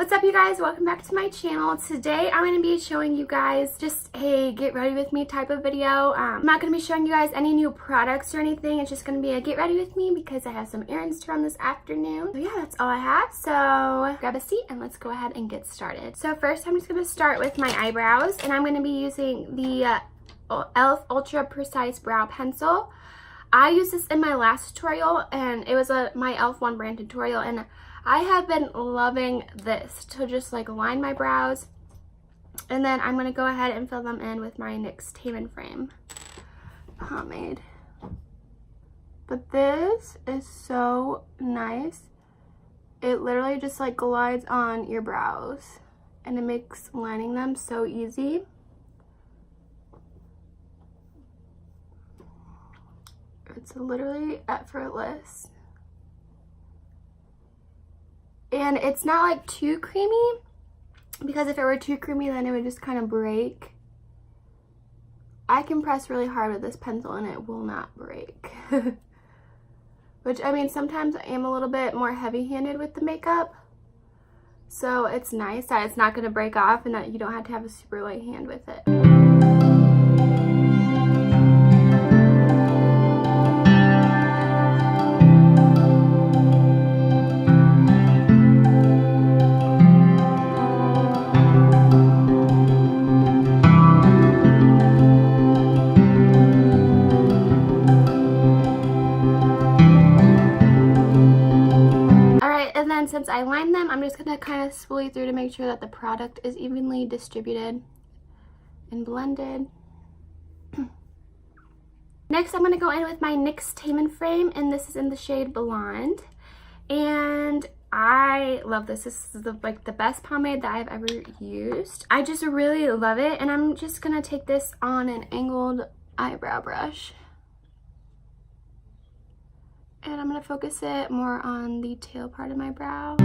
What's up, you guys? Welcome back to my channel. Today I'm going to be showing you guys just a get ready with me type of video. I'm not going to be showing you guys any new products or anything. It's just going to be a get ready with me because I have some errands to run this afternoon. So yeah, that's all I have. So grab a seat and let's go ahead and get started. So first I'm just going to start with my eyebrows, and I'm going to be using the e.l.f. Ultra Precise Brow Pencil. I used this in my last tutorial, and it was my e.l.f. One brand tutorial, and I have been loving this to just like line my brows. And then I'm going to go ahead and fill them in with my NYX Tame & Frame pomade. But this is so nice. It literally just like glides on your brows, and it makes lining them so easy. It's literally effortless. And it's not like too creamy, because if it were too creamy then it would just kind of break. I can press really hard with this pencil and it will not break. Which, I mean, sometimes I am a little bit more heavy-handed with the makeup, so it's nice that it's not going to break off and that you don't have to have a super light hand with it. And then since I lined them, I'm just going to kind of spoolie through to make sure that the product is evenly distributed and blended. Next, I'm going to go in with my NYX Tame & Frame, and this is in the shade Blonde. And I love this. This is the best pomade that I've ever used. I just really love it, and I'm just going to take this on an angled eyebrow brush. And I'm going to focus it more on the tail part of my brow.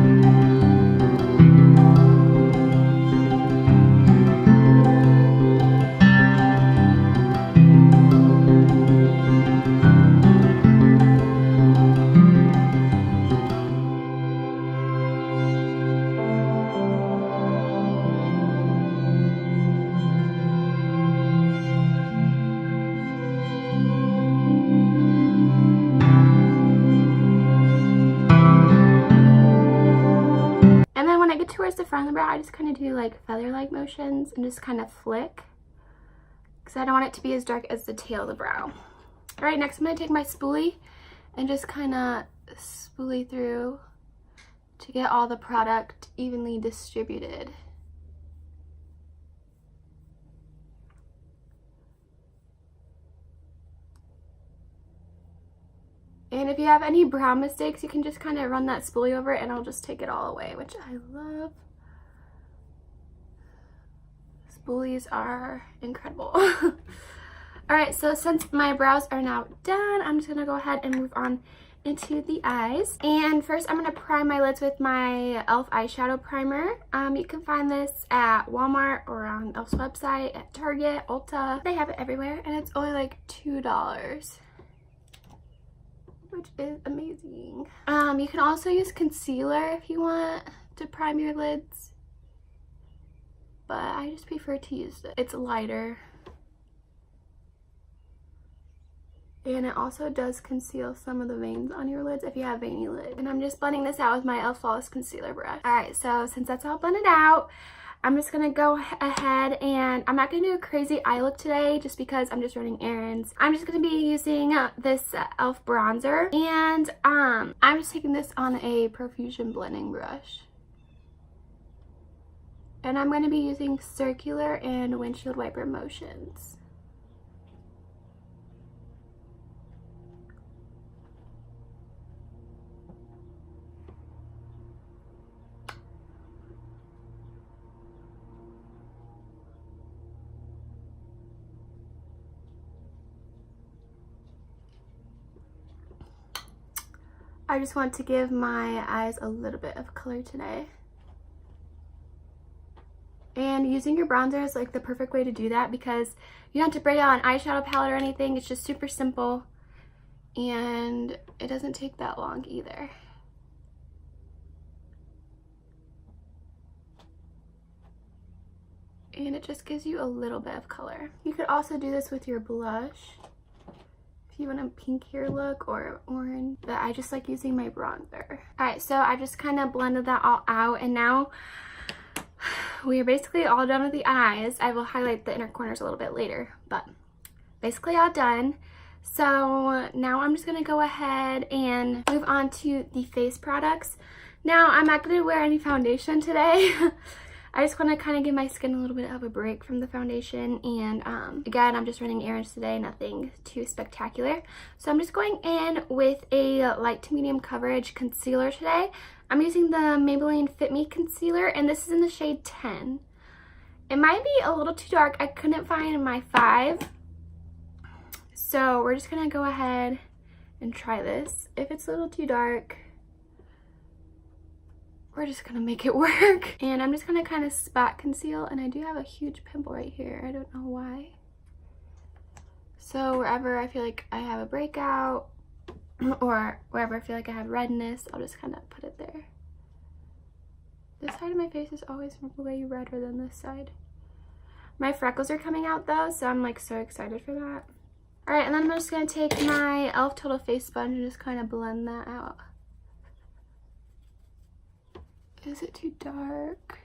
Towards the front of the brow, I just kind of do like feather-like motions and just kind of flick, because I don't want it to be as dark as the tail of the brow. All right, next I'm going to take my spoolie and just kind of spoolie through to get all the product evenly distributed. And if you have any brow mistakes, you can just kind of run that spoolie over it and I'll just take it all away, which I love. Spoolies are incredible. Alright, so since my brows are now done, I'm just going to go ahead and move on into the eyes. And first I'm going to prime my lids with my e.l.f. eyeshadow primer. You can find this at Walmart or on e.l.f.'s website, at Target, Ulta. They have it everywhere, and it's only like $2. Which is amazing. You can also use concealer if you want to prime your lids, but I just prefer to use it. It's lighter, and it also does conceal some of the veins on your lids if you have veiny lids. And I'm just blending this out with my e.l.f. Flawless Concealer brush. Alright, so since that's all blended out, I'm just going to go ahead, and I'm not going to do a crazy eye look today just because I'm just running errands. I'm just going to be using this e.l.f. bronzer, and I'm just taking this on a Profusion blending brush. And I'm going to be using circular and windshield wiper motions. I just want to give my eyes a little bit of color today. And using your bronzer is like the perfect way to do that, because you don't have to break out an eyeshadow palette or anything. It's just super simple, and it doesn't take that long either. and it just gives you a little bit of color. You could also do this with your blush if you want a pinkier look or orange, but I just like using my bronzer. Alright, so I just kind of blended that all out, and now we are basically all done with the eyes. I will highlight the inner corners a little bit later, but basically all done. So now I'm just going to go ahead and move on to the face products. Now I'm not going to wear any foundation today. I just want to kind of give my skin a little bit of a break from the foundation, and again, I'm just running errands today, nothing too spectacular. So I'm just going in with a light to medium coverage concealer today. I'm using the Maybelline Fit Me concealer, and this is in the shade 10. It might be a little too dark. I couldn't find my 5. So we're just gonna go ahead and try this. If it's a little too dark, we're just gonna make it work. And I'm just gonna kind of spot conceal, and I do have a huge pimple right here. I don't know why. So wherever I feel like I have a breakout, or wherever I feel like I have redness, I'll just kind of put it there. This side of my face is always way redder than this side. My freckles are coming out though, so I'm like so excited for that. Alright, and then I'm just going to take my e.l.f. Total Face Sponge and just kind of blend that out. Is it too dark?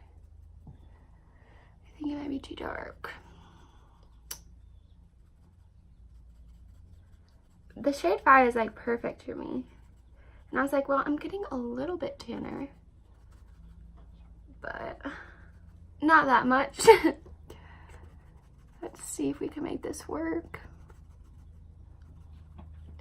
I think it might be too dark. The shade 5 is like perfect for me. And I was like, well, I'm getting a little bit tanner, but not that much. Let's see if we can make this work.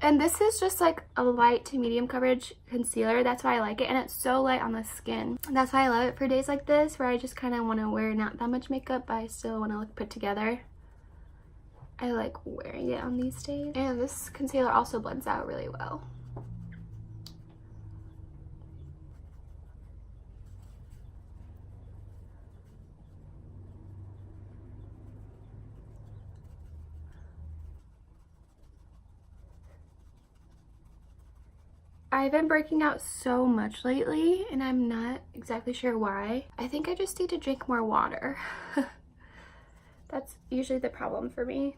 And this is just like a light to medium coverage concealer. That's why I like it, and it's so light on the skin. That's why I love it for days like this where I just kind of want to wear not that much makeup, but I still want to look put together. I like wearing it on these days. And this concealer also blends out really well. I've been breaking out so much lately, and I'm not exactly sure why. I think I just need to drink more water. That's usually the problem for me.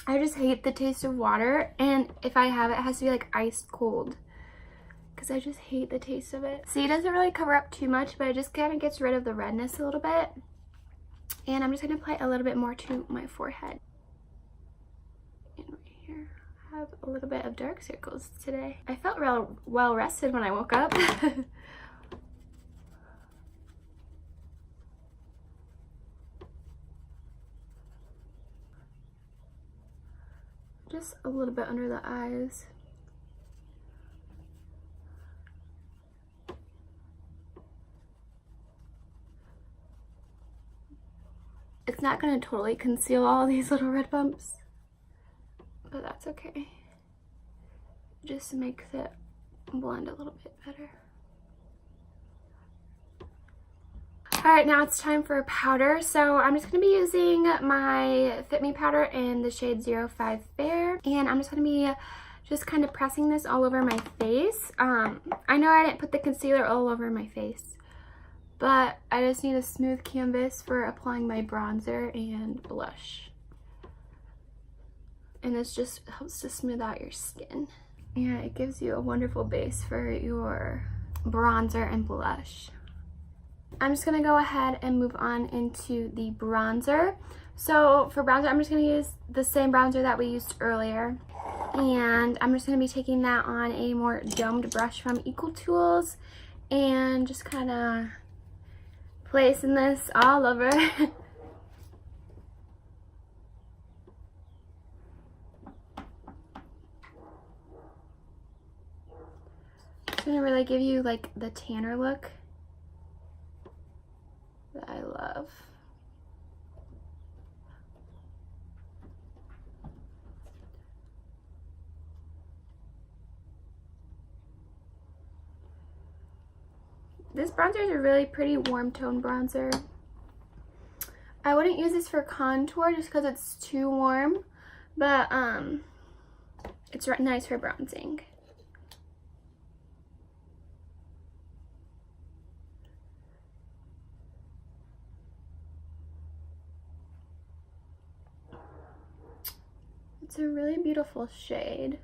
I just hate the taste of water, and if I have it, it has to be like ice cold, because I just hate the taste of it. See, it doesn't really cover up too much, but it just kind of gets rid of the redness a little bit. And I'm just going to apply a little bit more to my forehead. And right here. I have a little bit of dark circles today. I felt real well rested when I woke up. Just a little bit under the eyes. It's not going to totally conceal all these little red bumps, but that's okay. Just makes it blend a little bit better. Alright, now it's time for powder. So I'm just going to be using my Fit Me powder in the shade 05 Fair. And I'm just going to be just kind of pressing this all over my face. I know I didn't put the concealer all over my face, but I just need a smooth canvas for applying my bronzer and blush. And this just helps to smooth out your skin. Yeah, it gives you a wonderful base for your bronzer and blush. I'm just going to go ahead and move on into the bronzer. So for bronzer, I'm just going to use the same bronzer that we used earlier. And I'm just going to be taking that on a more domed brush from Equal Tools and just kind of placing this all over. It's going to really give you like the tanner look that I love. This bronzer is a really pretty warm tone bronzer. I wouldn't use this for contour just because it's too warm, but it's nice for bronzing. It's a really beautiful shade.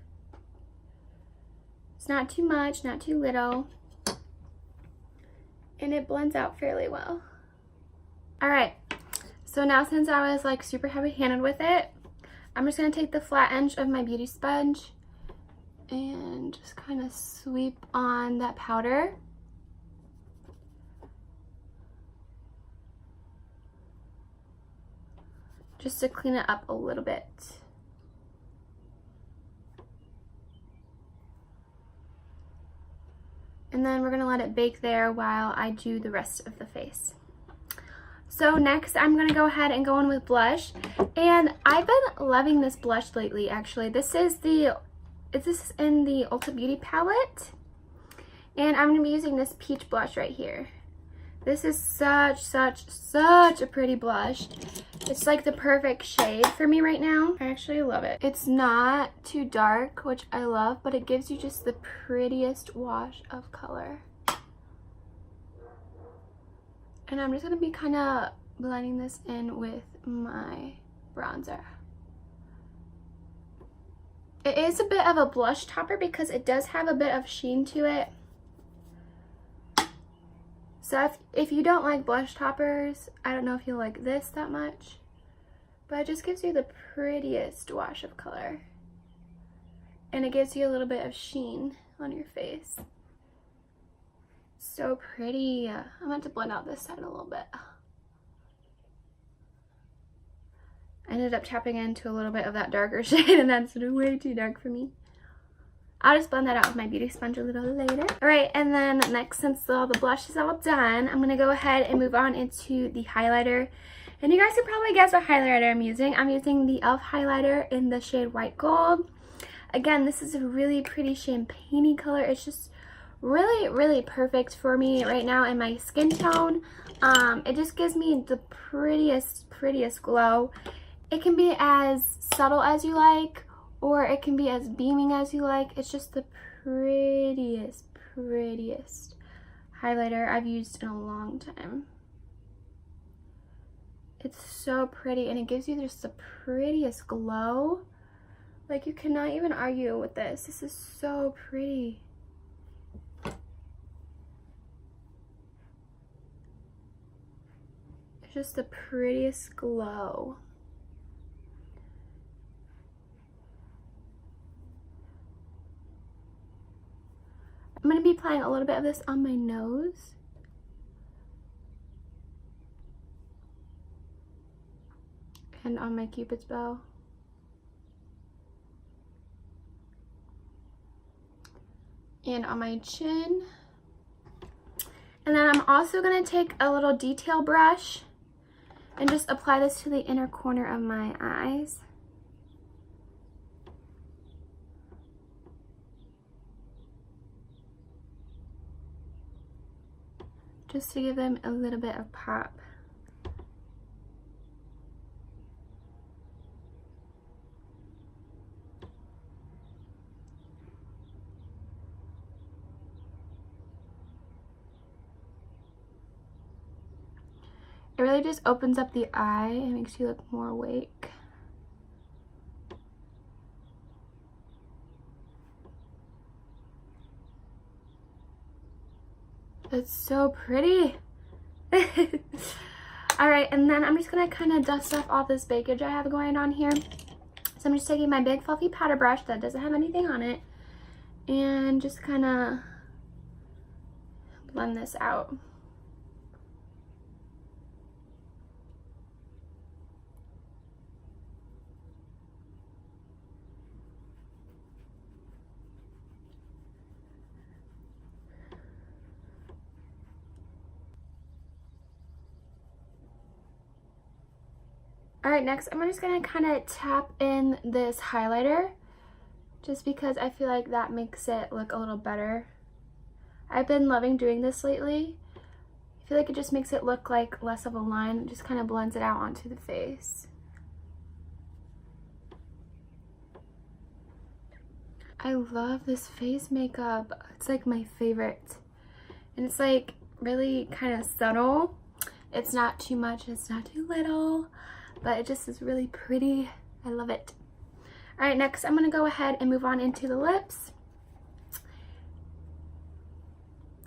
It's not too much, not too little. And it blends out fairly well. All right, so now since I was like super heavy-handed with it, I'm just gonna take the flat edge of my beauty sponge and just kind of sweep on that powder. Just to clean it up a little bit. And then we're gonna let it bake there while I do the rest of the face. So next I'm gonna go ahead and go in with blush. And I've been loving this blush lately, actually. This is in the Ulta Beauty palette. And I'm gonna be using this peach blush right here. This is such a pretty blush. It's like the perfect shade for me right now. I actually love it. It's not too dark, which I love, but it gives you just the prettiest wash of color. And I'm just gonna be kind of blending this in with my bronzer. It is a bit of a blush topper because it does have a bit of sheen to it. So if you don't like blush toppers, I don't know if you'll like this that much, but it just gives you the prettiest wash of color. And it gives you a little bit of sheen on your face. So pretty. I'm going to blend out this side a little bit. I ended up tapping into a little bit of that darker shade, and that's way too dark for me. I'll just blend that out with my beauty sponge a little later. All right, and then next, since all the blush is all done, I'm gonna go ahead and move on into the highlighter. And you guys can probably guess what highlighter I'm using. I'm using the e.l.f. highlighter in the shade White Gold. Again, this is a really pretty champagne-y color. It's just really perfect for me right now in my skin tone. It just gives me the prettiest glow. It can be as subtle as you like, or it can be as beaming as you like. It's just the prettiest highlighter I've used in a long time. It's so pretty, and it gives you just the prettiest glow. Like, you cannot even argue with this. This is so pretty. It's just the prettiest glow. I'm going to be applying a little bit of this on my nose. And on my Cupid's bow. And on my chin. And then I'm also going to take a little detail brush and just apply this to the inner corner of my eyes. Just to give them a little bit of pop. It really just opens up the eye and makes you look more awake. It's so pretty. Alright, and then I'm just going to kind of dust off all this bakage I have going on here. So I'm just taking my big fluffy powder brush that doesn't have anything on it and just kind of blend this out. Alright, next I'm just going to kind of tap in this highlighter just because I feel like that makes it look a little better. I've been loving doing this lately. I feel like it just makes it look like less of a line. It just kind of blends it out onto the face. I love this face makeup. It's like my favorite. And it's like really kind of subtle. It's not too much, it's not too little. But it just is really pretty. I love it. Alright, next I'm going to go ahead and move on into the lips.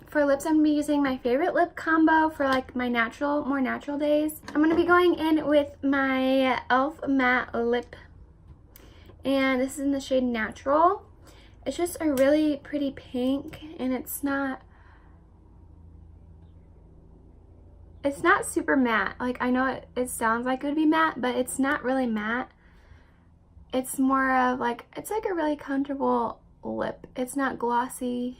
For lips, I'm going to be using my favorite lip combo for like my more natural days. I'm going to be going in with my e.l.f. matte lip, and this is in the shade Natural. It's just a really pretty pink, and it's not super matte. Like, I know it sounds like it would be matte, but it's not really matte. It's more of like, it's like a really comfortable lip. It's not glossy.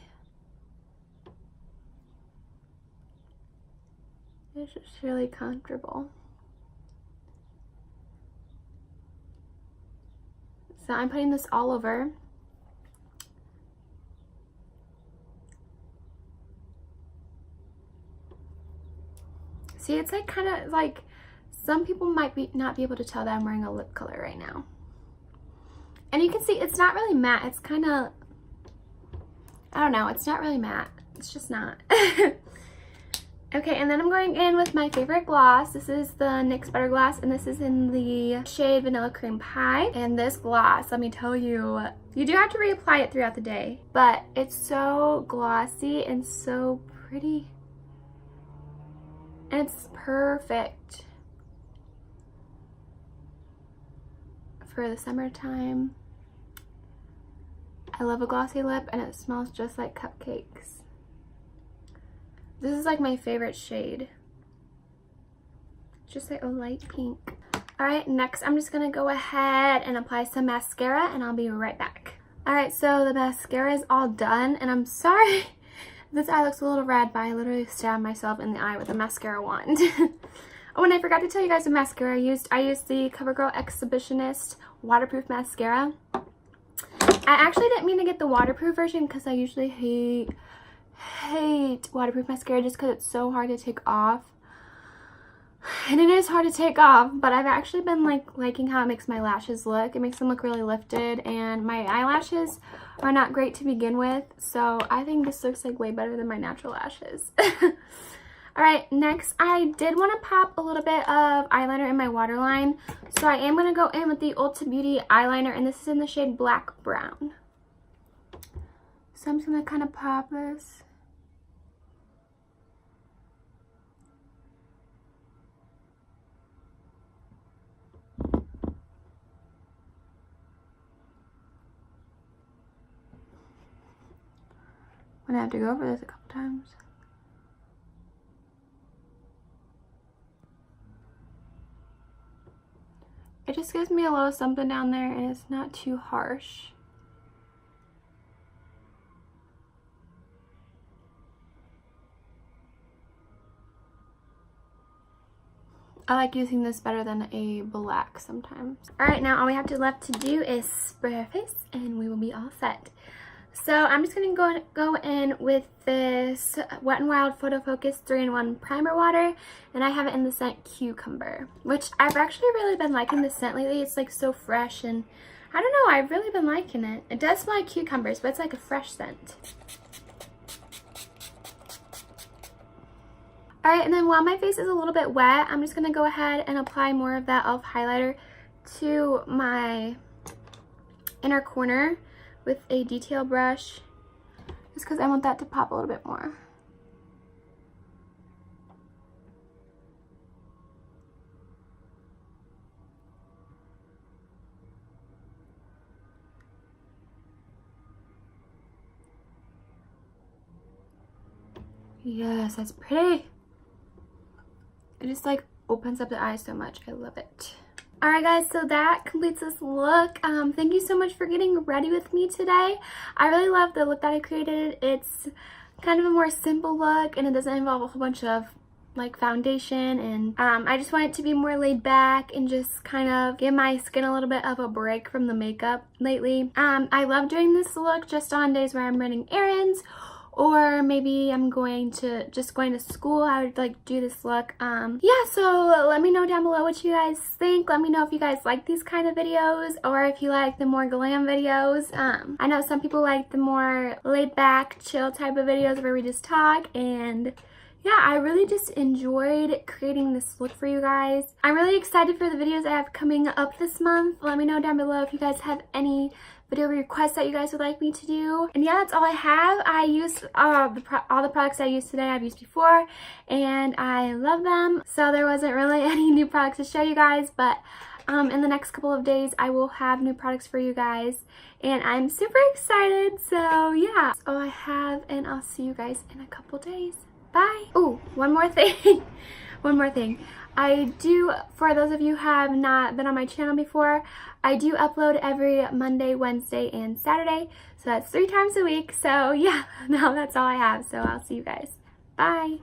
It's just really comfortable. So I'm putting this all over. See, it's like kind of like, some people might not be able to tell that I'm wearing a lip color right now. And you can see it's not really matte. It's kind of, I don't know, it's not really matte. It's just not. Okay, and then I'm going in with my favorite gloss. This is the NYX Butter Gloss, and this is in the shade Vanilla Cream Pie. And this gloss, let me tell you, you do have to reapply it throughout the day, but it's so glossy and so pretty. And it's perfect for the summertime. I love a glossy lip, and it smells just like cupcakes. This is like my favorite shade. Just like a light pink. Alright, next I'm just going to go ahead and apply some mascara, and I'll be right back. Alright, so the mascara is all done, and I'm sorry this eye looks a little red, but I literally stabbed myself in the eye with a mascara wand. Oh, and I forgot to tell you guys the mascara I used. I used the CoverGirl Exhibitionist Waterproof Mascara. I actually didn't mean to get the waterproof version because I usually hate waterproof mascara just because it's so hard to take off. And it is hard to take off, but I've actually been liking how it makes my lashes look. It makes them look really lifted, and my eyelashes are not great to begin with, so I think this looks like way better than my natural lashes. Alright, next I did want to pop a little bit of eyeliner in my waterline, so I am going to go in with the Ulta Beauty eyeliner, and this is in the shade Black Brown. So I'm just going to kind of pop this. I'm going to have to go over this a couple times. It just gives me a little something down there, and it's not too harsh. I like using this better than a black sometimes. Alright, now all we have left to do is spray our face, and we will be all set. So I'm just going to go in with this Wet n Wild Photo Focus 3-in-1 Primer Water, and I have it in the scent Cucumber, which I've actually really been liking this scent lately. It's like so fresh, and I don't know, I've really been liking it. It does smell like cucumbers, but it's like a fresh scent. Alright, and then while my face is a little bit wet, I'm just going to go ahead and apply more of that e.l.f. highlighter to my inner corner with a detail brush, just because I want that to pop a little bit more. Yes, that's pretty. It just like opens up the eyes so much. I love it. Alright guys, so that completes this look. Thank you so much for getting ready with me today. I really love the look that I created. It's kind of a more simple look, and it doesn't involve a whole bunch of like foundation, and I just want it to be more laid back and just kind of give my skin a little bit of a break from the makeup lately. I love doing this look just on days where I'm running errands, or maybe I'm going to school. I would like do this look. Yeah, so let me know down below what you guys think. Let me know if you guys like these kind of videos, or if you like the more glam videos. I know some people like the more laid back, chill type of videos where we just talk and, yeah, I really just enjoyed creating this look for you guys. I'm really excited for the videos I have coming up this month. Let me know down below if you guys have any video requests that you guys would like me to do. And yeah, that's all I have. I used all the products I used today I've used before, and I love them. So there wasn't really any new products to show you guys, but in the next couple of days I will have new products for you guys, and I'm super excited. So yeah, that's all I have, and I'll see you guys in a couple days. Bye. Oh, one more thing. One more thing. I do, for those of you who have not been on my channel before, I do upload every Monday, Wednesday, and Saturday. So that's 3 times a week. So yeah, now that's all I have. So I'll see you guys. Bye.